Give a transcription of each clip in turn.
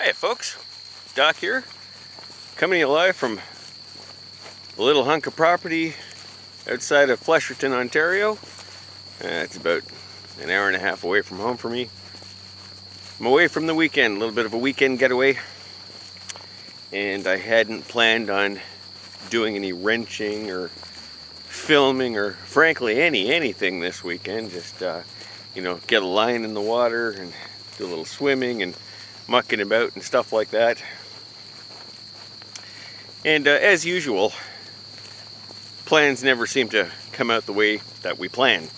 Hi folks, Doc here, coming to you live from a little hunk of property outside of Flesherton, Ontario. It's about an hour and a half away from home for me. I'm away from the weekend, a little bit of a weekend getaway, and I hadn't planned on doing any wrenching or filming or frankly anything this weekend. Just you know, get a line in the water and do a little swimming and mucking about and stuff like that. And as usual, plans never seem to come out the way that we plan.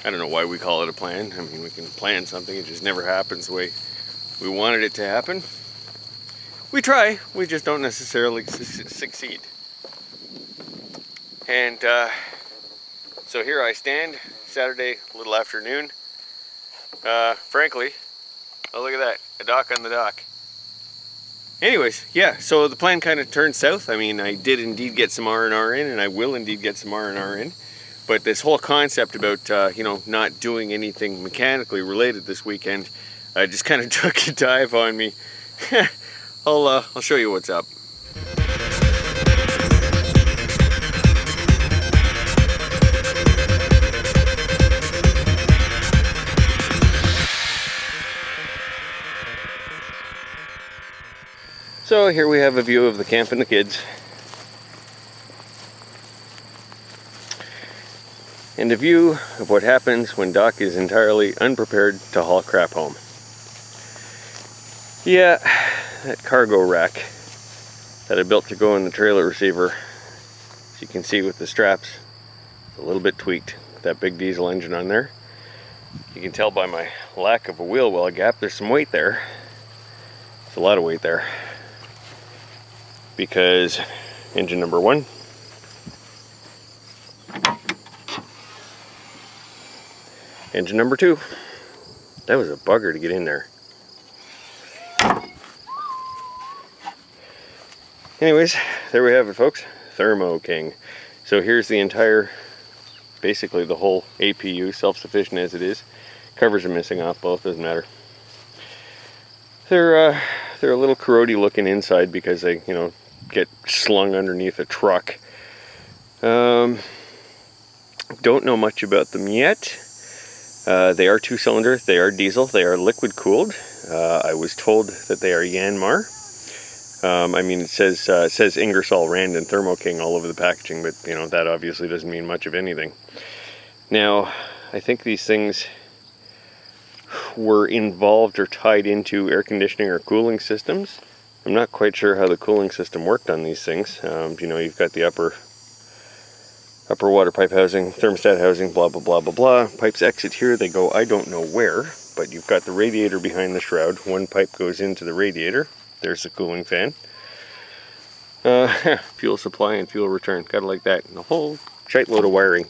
I don't know why we call it a plan. I mean, we can plan something, it just never happens the way we wanted it to happen. We try, we just don't necessarily succeed. And so here I stand, Saturday, little afternoon. Frankly, oh, look at that, a dock on the dock. Anyways, yeah, so the plan kind of turned south. I mean, I did indeed get some R&R in, and I will indeed get some R&R in. But this whole concept about, you know, not doing anything mechanically related this weekend just kind of took a dive on me. I'll show you what's up. So here we have a view of the camp and the kids. And a view of what happens when Doc is entirely unprepared to haul crap home. Yeah, that cargo rack that I built to go in the trailer receiver, as you can see with the straps, a little bit tweaked. That big diesel engine on there. You can tell by my lack of a wheel well gap, there's some weight there. There's a lot of weight there. Because engine number one, engine number two, that was a bugger to get in there. Anyways, there we have it, folks. Thermo King. So here's the entire, basically the whole APU, self-sufficient as it is. Covers are missing off both, doesn't matter. They're a little corrody looking inside because they, you know, get slung underneath a truck. Don't know much about them yet. They are two-cylinder, they are diesel, they are liquid cooled. I was told that they are Yanmar. I mean, it says Ingersoll Rand and Thermo King all over the packaging, but you know, that obviously doesn't mean much of anything. Now, I think these things were involved or tied into air conditioning or cooling systems. I'm not quite sure how the cooling system worked on these things. You know, you've got the upper water pipe housing, thermostat housing, blah, blah, blah, blah, blah. Pipes exit here, they go I don't know where, but you've got the radiator behind the shroud. One pipe goes into the radiator. There's the cooling fan. Fuel supply and fuel return, kind of like that. And a whole shite load of wiring.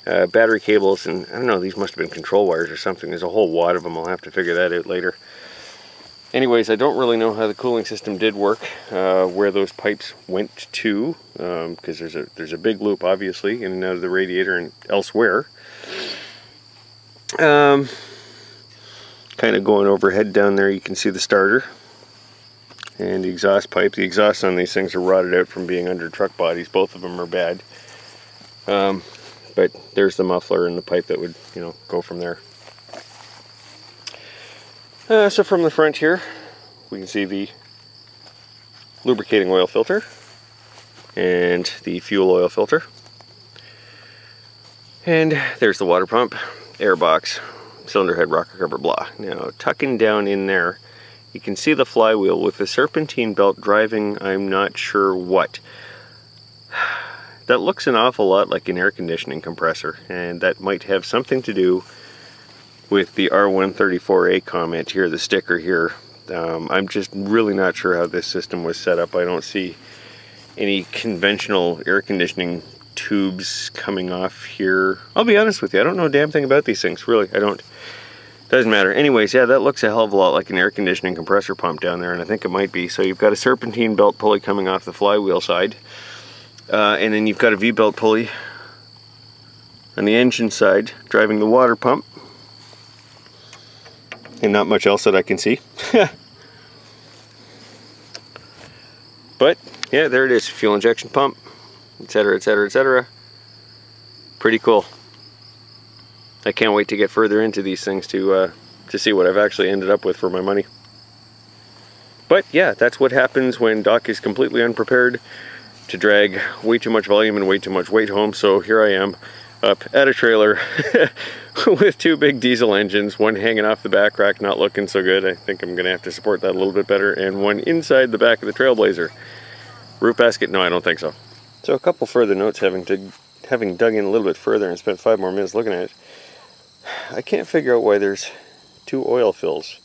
Battery cables, and I don't know, these must have been control wires or something. There's a whole wad of them. I'll have to figure that out later. Anyways, I don't really know how the cooling system did work, where those pipes went to, because there's a big loop, obviously, in and out of the radiator and elsewhere. Kind of going overhead down there, you can see the starter and the exhaust pipe. The exhausts on these things are rotted out from being under truck bodies. Both of them are bad. But there's the muffler and the pipe that would, you know, go from there. So from the front here, we can see the lubricating oil filter and the fuel oil filter. And there's the water pump, air box, cylinder head, rocker cover, blah. Now, tucking down in there, you can see the flywheel with the serpentine belt driving I'm not sure what. That looks an awful lot like an air conditioning compressor, and that might have something to do with the R134A comment here, the sticker here. I'm just really not sure how this system was set up. I don't see any conventional air conditioning tubes coming off here. I'll be honest with you, I don't know a damn thing about these things, really, I don't. Doesn't matter. Anyways, yeah, that looks a hell of a lot like an air conditioning compressor pump down there, and I think it might be. So you've got a serpentine belt pulley coming off the flywheel side, and then you've got a V-belt pulley on the engine side driving the water pump. And not much else that I can see. But yeah, there it is, fuel injection pump, etc, etc, etc. Pretty cool. I can't wait to get further into these things to see what I've actually ended up with for my money. But yeah, that's what happens when Doc is completely unprepared to drag way too much volume and way too much weight home. So here I am up at a trailer with two big diesel engines, one hanging off the back rack, not looking so good. I think I'm gonna have to support that a little bit better, and one inside the back of the Trailblazer. Root basket? No, I don't think so. So a couple further notes, having dug in a little bit further and spent 5 more minutes looking at it. I can't figure out why there's 2 oil fills.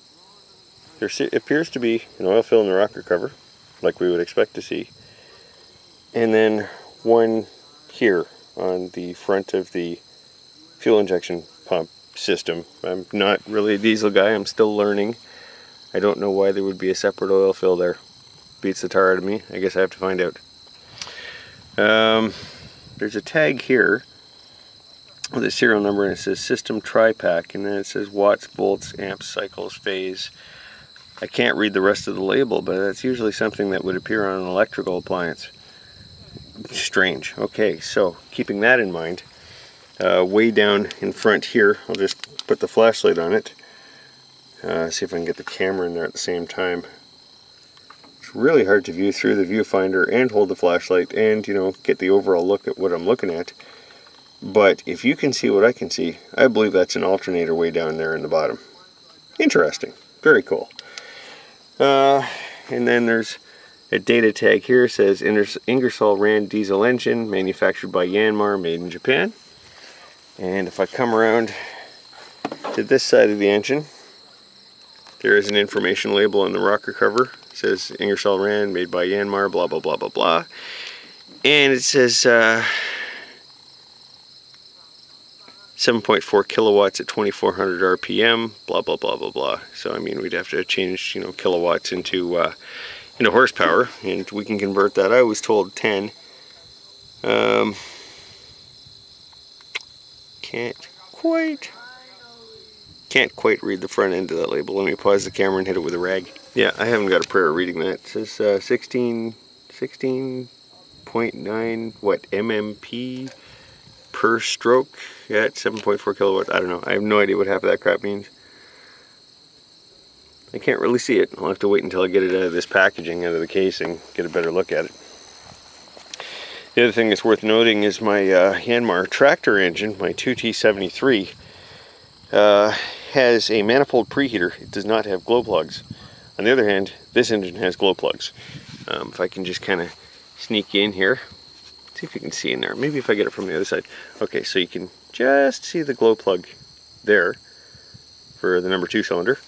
There appears to be an oil fill in the rocker cover, like we would expect to see, and then one here on the front of the fuel injection pump system. I'm not really a diesel guy, I'm still learning. I don't know why there would be a separate oil fill there. Beats the tar out of me. I guess I have to find out. There's a tag here with a serial number, and it says system tri-pack, and then it says watts, volts, amps, cycles, phase. I can't read the rest of the label, but that's usually something that would appear on an electrical appliance. Strange. Okay, so keeping that in mind, way down in front here, I'll just put the flashlight on it. See if I can get the camera in there at the same time. It's really hard to view through the viewfinder and hold the flashlight and, you know, get the overall look at what I'm looking at. But if you can see what I can see, I believe that's an alternator way down there in the bottom. Interesting. Very cool. And then there's a data tag here. It says Ingersoll Rand diesel engine, manufactured by Yanmar, made in Japan. And if I come around to this side of the engine, there is an information label on the rocker cover. It says Ingersoll Rand, made by Yanmar, blah, blah, blah, blah, blah. And it says 7.4 kilowatts at 2400 RPM, blah, blah, blah, blah, blah. So, I mean, we'd have to change, you know, kilowatts into horsepower, and we can convert that. I was told 10. Can't quite read the front end of that label. Let me pause the camera and hit it with a rag. Yeah, I haven't got a prayer reading that. It says 16.9 what MMP per stroke at 7.4 kilowatts. I don't know. I have no idea what half of that crap means. I can't really see it. I'll have to wait until I get it out of this packaging, out of the casing, get a better look at it. The other thing that's worth noting is my Yanmar tractor engine, my 2T73, has a manifold preheater. It does not have glow plugs. On the other hand, this engine has glow plugs. If I can just kind of sneak in here, see if you can see in there. Maybe if I get it from the other side. Okay, so you can just see the glow plug there for the number 2 cylinder.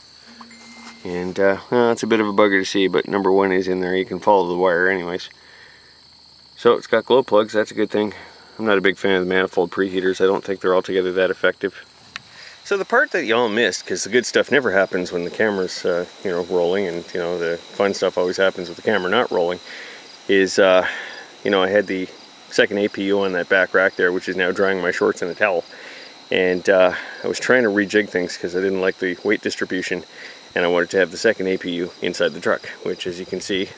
And well, it's a bit of a bugger to see, but number 1 is in there. You can follow the wire anyways. So it's got glow plugs, that's a good thing. I'm not a big fan of the manifold preheaters. I don't think they're altogether that effective. So the part that y'all missed, because the good stuff never happens when the camera's you know, rolling, and you know, the fun stuff always happens with the camera not rolling, is you know, I had the second APU on that back rack there, which is now drying my shorts in a towel. And I was trying to rejig things because I didn't like the weight distribution, and I wanted to have the second APU inside the truck, which, as you can see,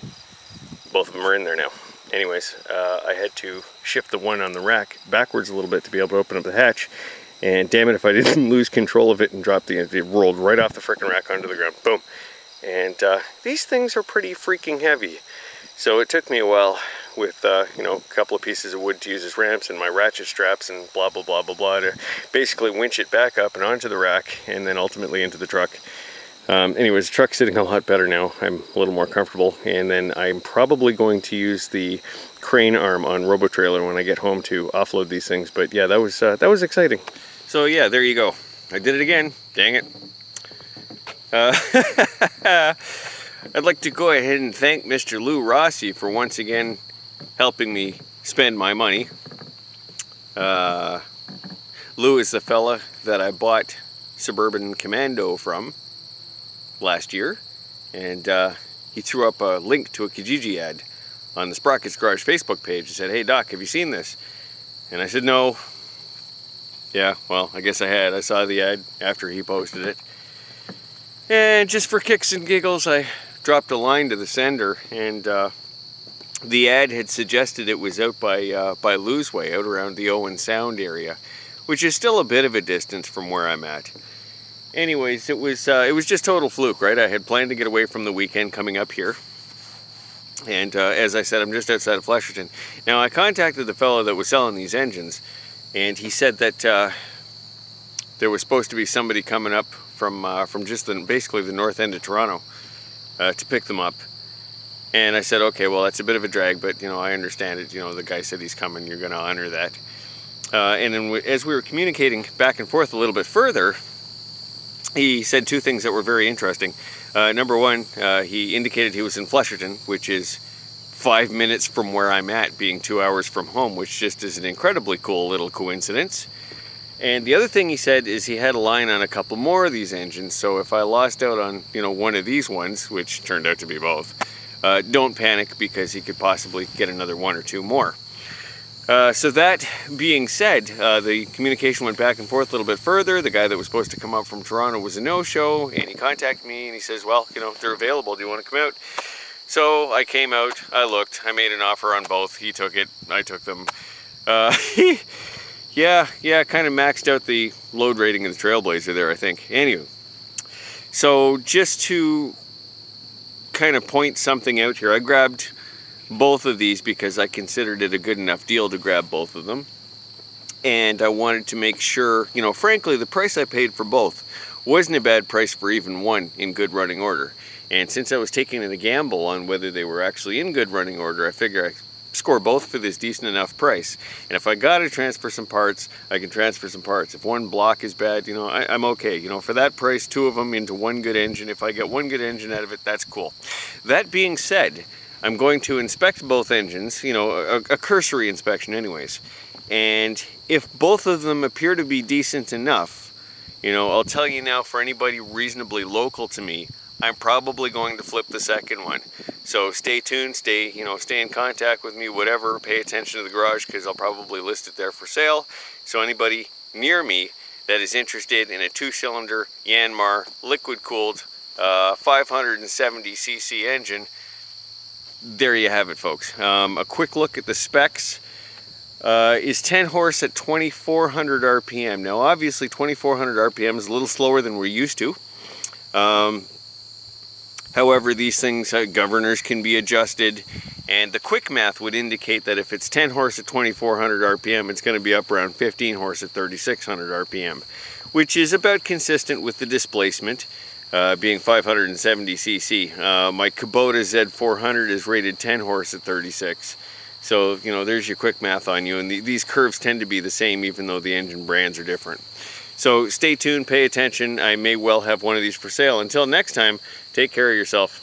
both of them are in there now. Anyways, I had to shift the one on the rack backwards a little bit to be able to open up the hatch, and damn it if I didn't lose control of it and drop it rolled right off the frickin' rack onto the ground. Boom. And these things are pretty freaking heavy. So it took me a while with, you know, a couple of pieces of wood to use as ramps and my ratchet straps and blah, blah, blah, blah, blah, to basically winch it back up and onto the rack and then ultimately into the truck. Anyways, the truck's sitting a lot better now. I'm a little more comfortable, and then I'm probably going to use the crane arm on RoboTrailer when I get home to offload these things. But yeah, that was exciting. So yeah, there you go. I did it again. Dang it. I'd like to go ahead and thank Mr. Lou Rossi for once again helping me spend my money. Lou is the fella that I bought Suburban Commando from last year, and he threw up a link to a Kijiji ad on the Sprocket's Garage Facebook page and said, "Hey Doc, have you seen this?" And I said, "No." Yeah, well, I guess I had. I saw the ad after he posted it. And just for kicks and giggles, I dropped a line to the sender, and The ad had suggested it was out by Loseway, out around the Owen Sound area, which is still a bit of a distance from where I'm at. Anyways, it was just total fluke, right? I had planned to get away from the weekend coming up here. And as I said, I'm just outside of Flesherton. Now, I contacted the fellow that was selling these engines, and he said that there was supposed to be somebody coming up from just basically the north end of Toronto to pick them up. And I said, okay, well, that's a bit of a drag, but, you know, I understand it. You know, the guy said he's coming, you're going to honor that. And then as we were communicating back and forth a little bit further, he said two things that were very interesting. Number one, he indicated he was in Flesherton, which is 5 minutes from where I'm at, being 2 hours from home, which just is an incredibly cool little coincidence. And the other thing he said is he had a line on a couple more of these engines, so if I lost out on, you know, one of these ones, which turned out to be both, don't panic, because he could possibly get another one or two more. So that being said, the communication went back and forth a little bit further. The guy that was supposed to come up from Toronto was a no-show, and he contacted me and he says, well, you know, if they're available, do you want to come out? So I came out, I looked, I made an offer on both. He took it, I took them. Yeah, kind of maxed out the load rating of the Trailblazer there, I think. Anyway, so just to kind of point something out here, I grabbed both of these because I considered it a good enough deal to grab both of them. And I wanted to make sure, you know, frankly, the price I paid for both wasn't a bad price for even one in good running order. And since I was taking a gamble on whether they were actually in good running order, I figure I score both for this decent enough price. And if I gotta transfer some parts, I can transfer some parts. If one block is bad, you know, I'm okay. You know, for that price, two of them into one good engine. If I get one good engine out of it, that's cool. That being said, I'm going to inspect both engines, you know, a cursory inspection anyways. And if both of them appear to be decent enough, you know, I'll tell you now, for anybody reasonably local to me, I'm probably going to flip the second one. So stay tuned, stay in contact with me, whatever, pay attention to the garage, because I'll probably list it there for sale. So anybody near me that is interested in a 2-cylinder Yanmar liquid-cooled 570cc engine, there you have it, folks. A quick look at the specs. Is 10 horse at 2400 RPM. Now obviously 2400 RPM is a little slower than we're used to. However, these things, governors can be adjusted, and the quick math would indicate that if it's 10 horse at 2400 RPM, it's going to be up around 15 horse at 3600 RPM, which is about consistent with the displacement, being 570cc. My Kubota Z400 is rated 10 horse at 36. So, you know, there's your quick math on you, and these curves tend to be the same even though the engine brands are different. So stay tuned, pay attention. I may well have one of these for sale. Until next time, take care of yourself.